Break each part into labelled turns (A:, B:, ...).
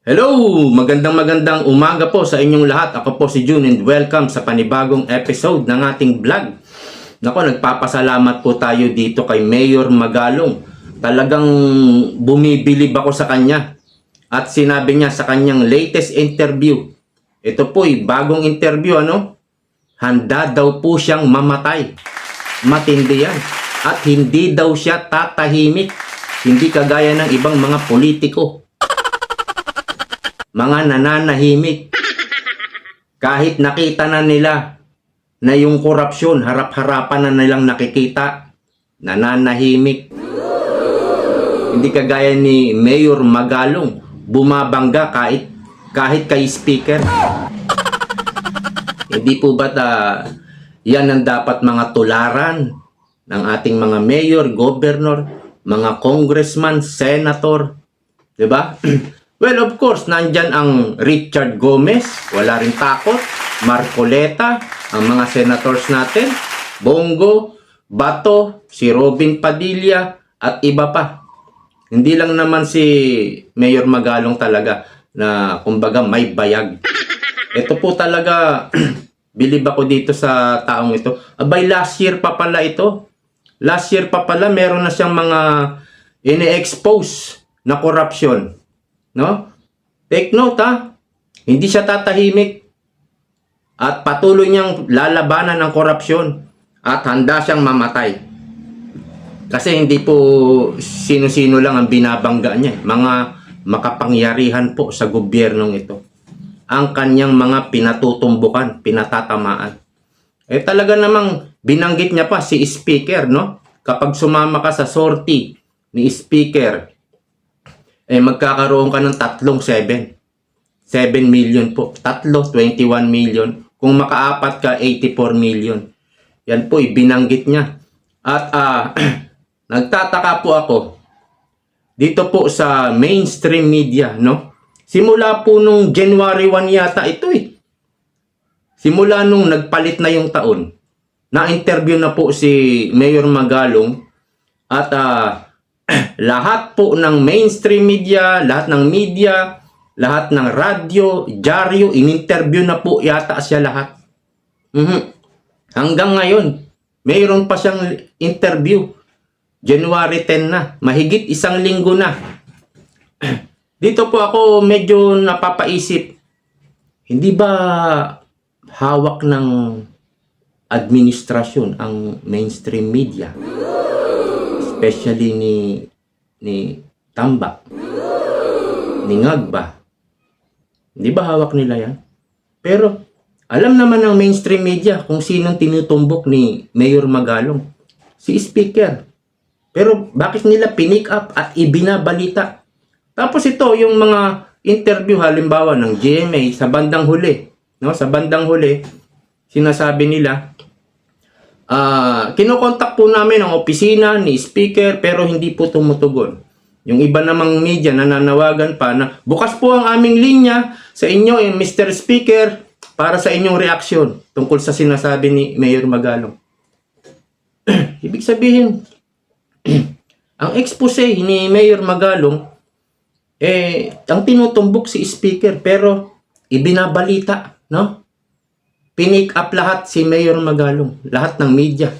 A: Hello! Magandang umaga po sa inyong lahat. Ako po si June and welcome sa panibagong episode ng ating vlog. Nako, nagpapasalamat po tayo dito kay Mayor Magalong. Talagang bumibilib ako sa kanya. At sinabi niya sa kanyang latest interview, ito po bagong interview, handa daw po siyang mamatay. Matindi yan. At hindi daw siya tatahimik. Hindi kagaya ng ibang mga politiko. Mga nananahimik. Kahit nakita na nila na yung korupsyon, harap-harapan na nilang nakikita, nananahimik. Hindi kagaya ni Mayor Magalong, bumabangga kahit kay speaker. Hindi po ba yan ang dapat mga tularan ng ating mga mayor, governor, mga congressman, senator, 'di ba? Well, of course, nandyan ang Richard Gomez, wala rin takot, Marcoleta, ang mga senators natin, Bongo, Bato, si Robin Padilla, at iba pa. Hindi lang naman si Mayor Magalong talaga na kumbaga may bayag. Ito po talaga, bilib ako dito sa taong ito. Abay, last year pa pala ito. Last year pa pala, meron na siyang mga ini-expose na corruption. No? Take note hindi siya tatahimik at patuloy niyang lalabanan ng korupsyon at handa siyang mamatay. Kasi hindi po sino-sino lang ang binabangga niya. Mga makapangyarihan po sa gobyernong ito. Ang kanyang mga pinatutumbukan, pinatatamaan. Talaga namang binanggit niya pa si Speaker, no? Kapag sumama ka sa sortie ni Speaker, magkakaroon ka ng 7 million po. 21 million. Kung makaapat ka, 84 million. Yan po, binanggit niya. At nagtataka po ako dito po sa mainstream media, no? Simula po nung January 1 yata ito Simula nung nagpalit na yung taon, na-interview na po si Mayor Magalong at lahat po ng mainstream media, lahat ng media, lahat ng radyo, dyaryo, in-interview na po yata siya lahat. Hanggang ngayon, mayroon pa siyang interview. January 10 na, mahigit isang linggo na. Dito po ako medyo napapaisip, hindi ba hawak ng administrasyon ang mainstream media? Especially ni Tambak, ni Ngagba. Hindi ba hawak nila yan? Pero alam naman ng mainstream media kung sinong tinutumbok ni Mayor Magalong. Si Speaker. Pero bakit nila pinick up at ibinabalita? Tapos ito, yung mga interview halimbawa ng GMA sa bandang huli. No? Sa bandang huli, sinasabi nila, kinokontak po namin ang opisina ni Speaker pero hindi po tumutugon. Yung iba namang media nananawagan pa na bukas po ang aming linya sa inyo, Mr. Speaker, para sa inyong reaksyon tungkol sa sinasabi ni Mayor Magalong. Ibig sabihin, ang expose ni Mayor Magalong, ang tinutumbok si Speaker pero ibinabalita, no? Pinick up lahat si Mayor Magalong. Lahat ng media.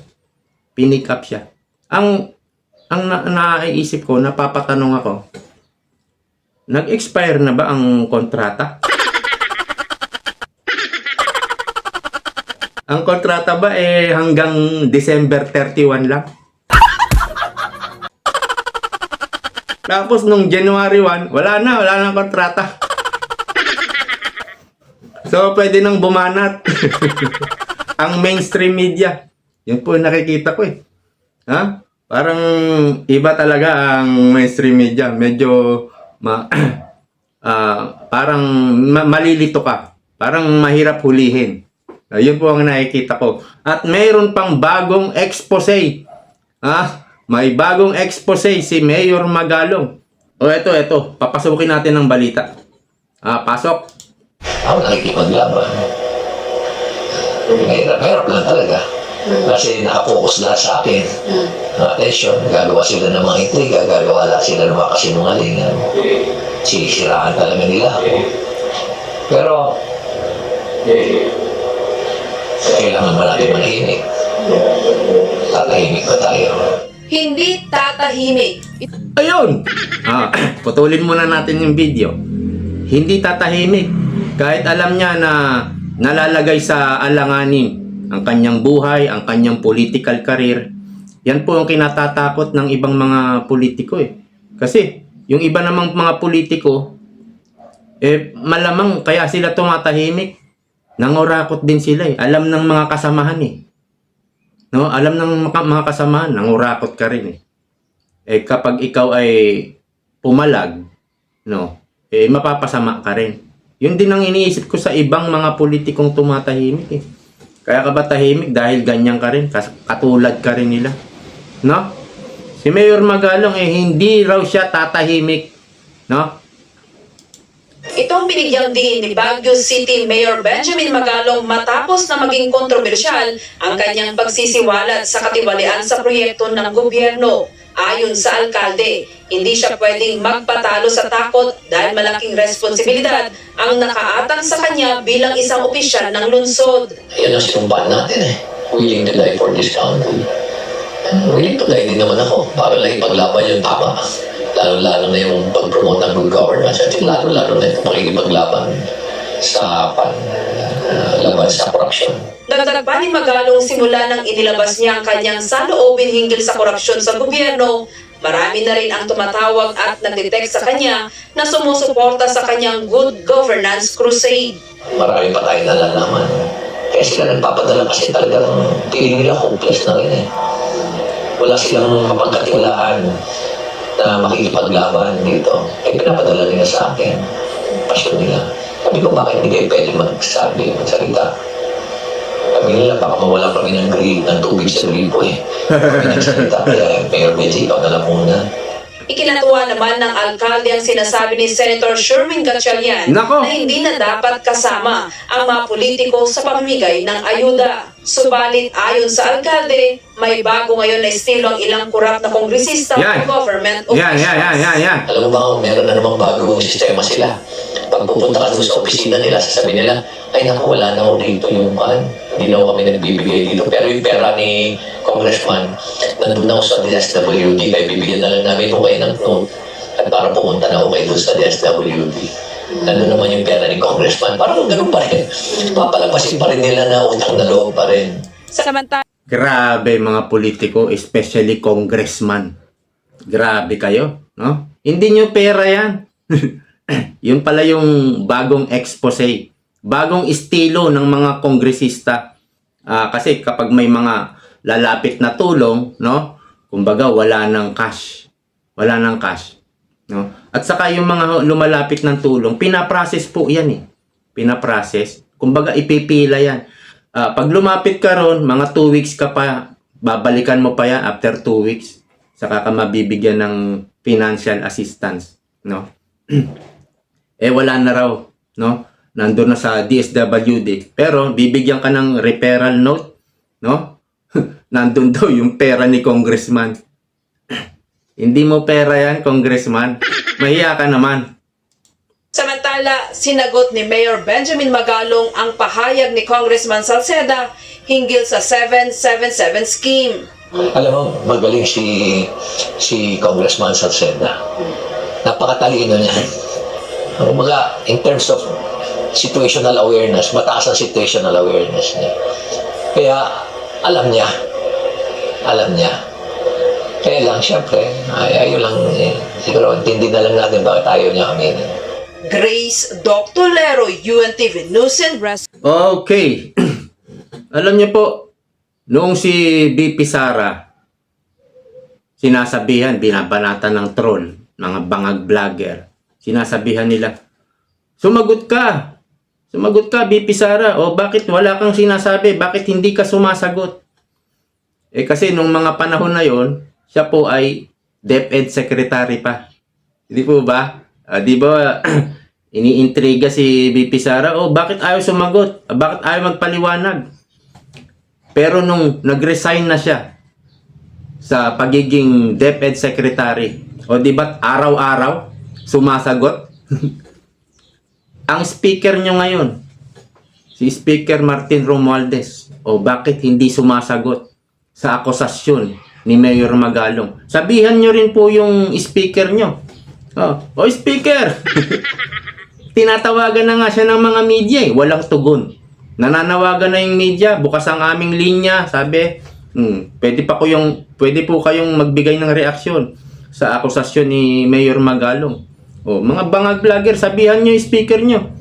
A: Pinick up siya. Ang naiisip ko, napapatanong ako, nag-expire na ba ang kontrata? Ang kontrata ba hanggang December 31 lang? Tapos nung January 1, wala na kontrata. So, pwede nang bumanat ang mainstream media. Yun po nakikita ko Parang iba talaga ang mainstream media. Medyo parang malilito ka. Parang mahirap hulihin. Yun po ang nakikita ko. At mayroon pang bagong expose. May bagong expose si Mayor Magalong. Ito. Papasukin natin ang balita. Pasok.
B: Ako nakikipaglaban. Mahirap lang talaga. Kasi nakapokus lahat sa akin. Attention, gagawa sila ng mga intriga, gagawa lahat sila ng mga kasinungalingan. Sisiraan talaga nila ako. Pero, kailangan ba natin manahimik? Tatahimik ba tayo?
C: Hindi tatahimik.
A: Ayun! Putulin muna natin yung video. Hindi tatahimik. Kahit alam niya na nalalagay sa alanganin ang kanyang buhay, ang kanyang political career. Yan po ang kinatatakot ng ibang mga politiko eh. Kasi yung iba namang mga politiko, malamang kaya sila tumatahimik. Nangurakot din sila eh. Alam ng mga kasamahan eh. No? Alam ng mga kasamahan, nangurakot ka rin eh. Kapag ikaw ay pumalag, no, mapapasama ka rin. Yun din ang iniisip ko sa ibang mga politikong tumatahimik eh. Kaya ka ba tahimik dahil ganyan ka rin, katulad ka rin nila, no? Si Mayor Magalong hindi raw siya tatahimik, no?
C: Itong binigyang diin ni Baguio City Mayor Benjamin Magalong matapos na maging kontrobersyal ang kanyang pagsisiwalat sa katiwalian sa proyekto ng gobyerno. Ayon sa alkalde, hindi siya pwedeng magpatalo sa takot dahil malaking responsibilidad ang nakaatang sa kanya bilang isang opisyal ng lungsod.
B: Yan ang sinumpaan natin eh. Willing to die for this country. Willing to die din naman ako para lang ipaglaban yung tama. Lalo-lalo na yung pag-promote ng good governance at lalo-lalo na yung pakikipaglaban sa laban sa korupsyon.
C: Dagdag pa ni Magalong simula nang inilabas niya ang kanyang saloobin hinggil sa korupsyon sa gobyerno, marami na rin ang tumatawag at nagdetect sa kanya na sumusuporta sa kanyang good governance crusade.
B: Marami pa tayong nalalaman. Kaya sila nagpapadala kasi talagang feeling nila hopeless na rin eh. Wala silang mapagkatiwalaan na makikipaglaban dito. Pinapadala nila sa akin. Pasyon nila. Sabi ko, bakit hindi kayo pwede magsalita? Sabi nila, baka mawala kami ng tubig sa libo eh. Kami nagsalita, kaya Mayor Benji, ikaw na lang muna.
C: Ikinatuwa naman ng alkalde ang sinasabi ni Senator Sherwin Gatchalian
A: Nako!
C: na hindi na dapat kasama ang mga politiko sa pamimigay ng ayuda. Subalit ayon sa alkalde, may bago ngayon na estilo ang ilang kurap na kongresista
A: Yan.
C: o government
A: Yan.
C: officials.
B: Alam mo ba, meron na namang bagong sistema sila. Pag pupunta ka doon sa opisina nila, sasabihin nila, ay naku, wala na ako dito yung hindi na ako kami nagbibigay dito. Pero yung pera ni Congressman, nandun ako sa DSWD, kaya bibigyan na lang namin ako kayo ng note. At para pumunta na ako kayo doon sa DSWD. Nandun naman yung pera ni Congressman. Parang ganun pa rin. Papalapasin pa rin nila na utang na loob pa rin.
C: Samantala,
A: Grabe mga politiko, especially congressman. Grabe kayo, no? Hindi nyo pera yan. Yun pala yung bagong expose, bagong estilo ng mga kongresista. Kasi kapag may mga lalapit na tulong, no? Kumbaga wala nang cash. Wala nang cash, no? At saka yung mga lumalapit ng tulong, pinaprocess po yan eh. Pinaprocess. Kumbaga ipipila yan. Pag lumapit ka ron, mga 2 weeks ka pa, babalikan mo pa yan after 2 weeks. Saka ka mabibigyan ng financial assistance, no? Wala na raw, no? Nandun na sa DSWD. Pero bibigyan ka ng referral note, no? Nandun daw yung pera ni congressman. Hindi mo pera yan, congressman. Mahiya ka naman.
C: samantala, sinagot ni Mayor Benjamin Magalong ang pahayag ni Congressman Salceda hinggil sa 777 scheme.
B: Alam mo, magaling si Congressman Salceda. Napakatalino niya. Kumbaga, in terms of situational awareness, mataas ang situational awareness niya. Kaya, alam niya. Kaya lang, syempre, ayaw lang, siguro, intindi na lang natin bakit ayaw niya kami.
C: Grace Dr. Lero, UNTV News and Rest.
A: Okay. Alam niyo po, noong si BP Sara, sinasabihan, binabanatan ng troll, mga bangag vlogger, sinasabihan nila, sumagot ka, BP Sara, o bakit wala kang sinasabi, bakit hindi ka sumasagot? Kasi nung mga panahon na yon, siya po ay DepEd Secretary pa. Hindi po ba? Di ba, iniintriga si BP Sara, bakit ayaw sumagot? Bakit ayaw magpaliwanag? Pero nung nag-resign na siya sa pagiging DepEd Secretary, o di ba't araw-araw sumasagot? Ang speaker nyo ngayon, si Speaker Martin Romualdez, o bakit hindi sumasagot sa akusasyon ni Mayor Magalong? Sabihan nyo rin po yung speaker nyo. O speaker! Tinatawagan na nga siya ng mga media walang tugon. Nananawagan na yung media, bukas ang aming linya, sabi, pwede po kayong magbigay ng reaksyon sa akusasyon ni Mayor Magalong. O, mga bangag vlogger, sabihan nyo yung speaker nyo.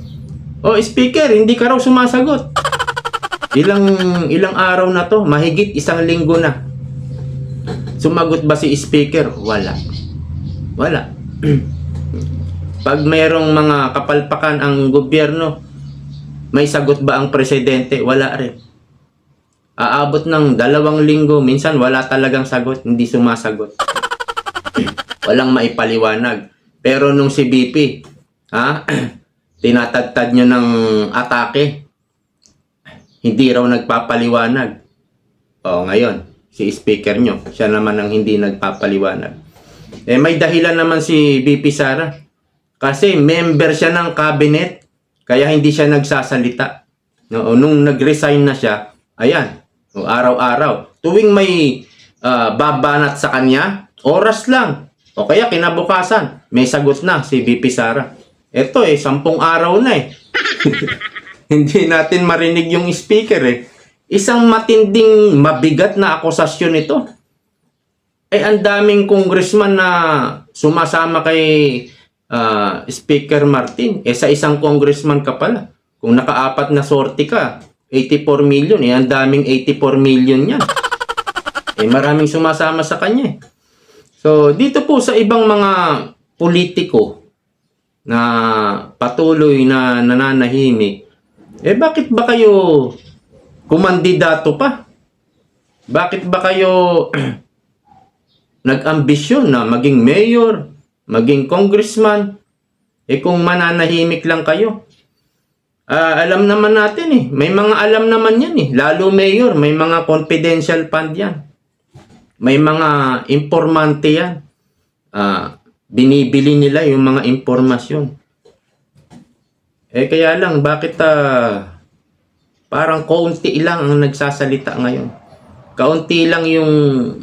A: O, speaker, hindi ka raw sumasagot. Ilang araw na to, mahigit 1 linggo na. Sumagot ba si speaker? Wala. Pag mayroong mga kapalpakan ang gobyerno, may sagot ba ang presidente? Wala rin. Aabot ng 2 linggo, minsan wala talagang sagot, hindi sumasagot. Walang maipaliwanag. Pero nung si BP, tinatagtad nyo ng atake, hindi raw nagpapaliwanag. O, ngayon, si speaker nyo, siya naman ang hindi nagpapaliwanag. May dahilan naman si BP Sara. Kasi member siya ng cabinet, kaya hindi siya nagsasalita. No, nung nag-resign na siya, ayan, araw-araw. Tuwing may babanat sa kanya, oras lang. O kaya kinabukasan, may sagot na si BP Sara. Ito 10 araw na Hindi natin marinig yung speaker Isang matinding, mabigat na akusasyon ito. Ang daming congressman na sumasama kay Speaker Martin. Sa isang congressman ka pala. Kung naka-4 na sorte ka, 84 million. Ang daming 84 million yan. Maraming sumasama sa kanya So, dito po sa ibang mga politiko na patuloy na nananahimik, bakit ba kayo kumandidato pa? Bakit ba kayo nag-ambisyon na maging mayor, maging congressman? Kung mananahimik lang kayo. Alam naman natin may mga alam naman yan Lalo mayor, may mga confidential fund yan. May mga informante yan. Binibili nila yung mga impormasyon. Kaya lang, bakit parang kaunti lang ang nagsasalita ngayon? Kaunti lang yung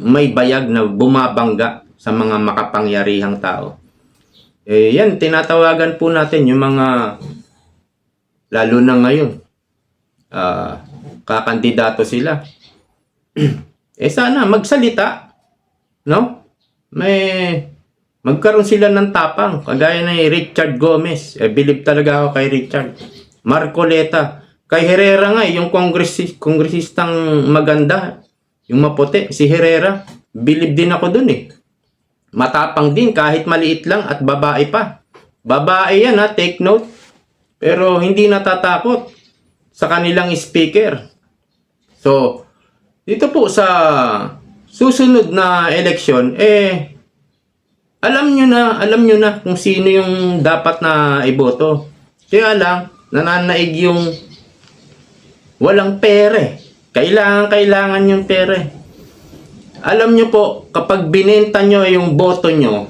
A: may bayag na bumabangga sa mga makapangyarihang tao. Yan, tinatawagan po natin yung mga, lalo na ngayon, kakandidato sila. Sana magsalita, no? Magkaroon sila ng tapang, kagaya ni Richard Gomez. Believe talaga ako kay Richard. Marcoleta, kay Herrera nga, yung kongresistang maganda, yung maputi, si Herrera, believe din ako dun Matapang din, kahit maliit lang at babae pa. Babae yan take note. Pero hindi natatakot sa kanilang speaker. So, dito po sa susunod na eleksyon, alam nyo na kung sino yung dapat na iboto. Kaya lang, nananaig yung walang pere. Kailangan yung pere. Alam nyo po, kapag binenta nyo yung boto nyo,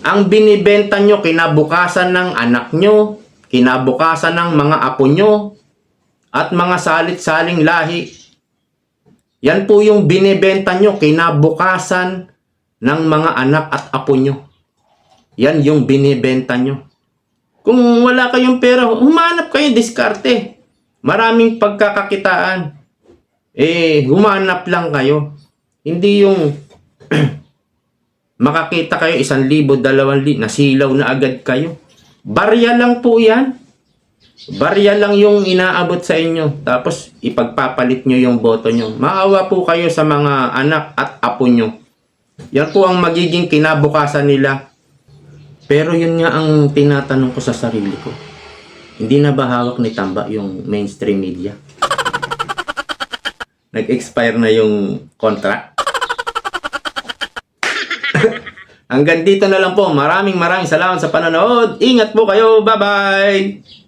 A: ang binibenta nyo kinabukasan ng anak nyo, kinabukasan ng mga apo nyo, at mga salit-saling lahi. Yan po yung binibenta nyo kinabukasan ng mga anak at apo nyo. Yan yung binibenta nyo. Kung wala kayong pera, humanap kayo, diskarte. Maraming pagkakakitaan. Humanap lang kayo. Hindi yung makakita kayo 1,000, 2,000, nasilaw na agad kayo. Barya lang po yan. Barya lang yung inaabot sa inyo. Tapos ipagpapalit nyo yung boto nyo. Maawa po kayo sa mga anak at apo nyo. Yan po ang magiging kinabukasan nila. Pero yun nga ang tinatanong ko sa sarili ko. Hindi na ba hawak ni Tamba yung mainstream media? Nag-expire na yung contract? Hanggang dito na lang po. Maraming salamat sa panonood. Ingat po kayo. Bye-bye!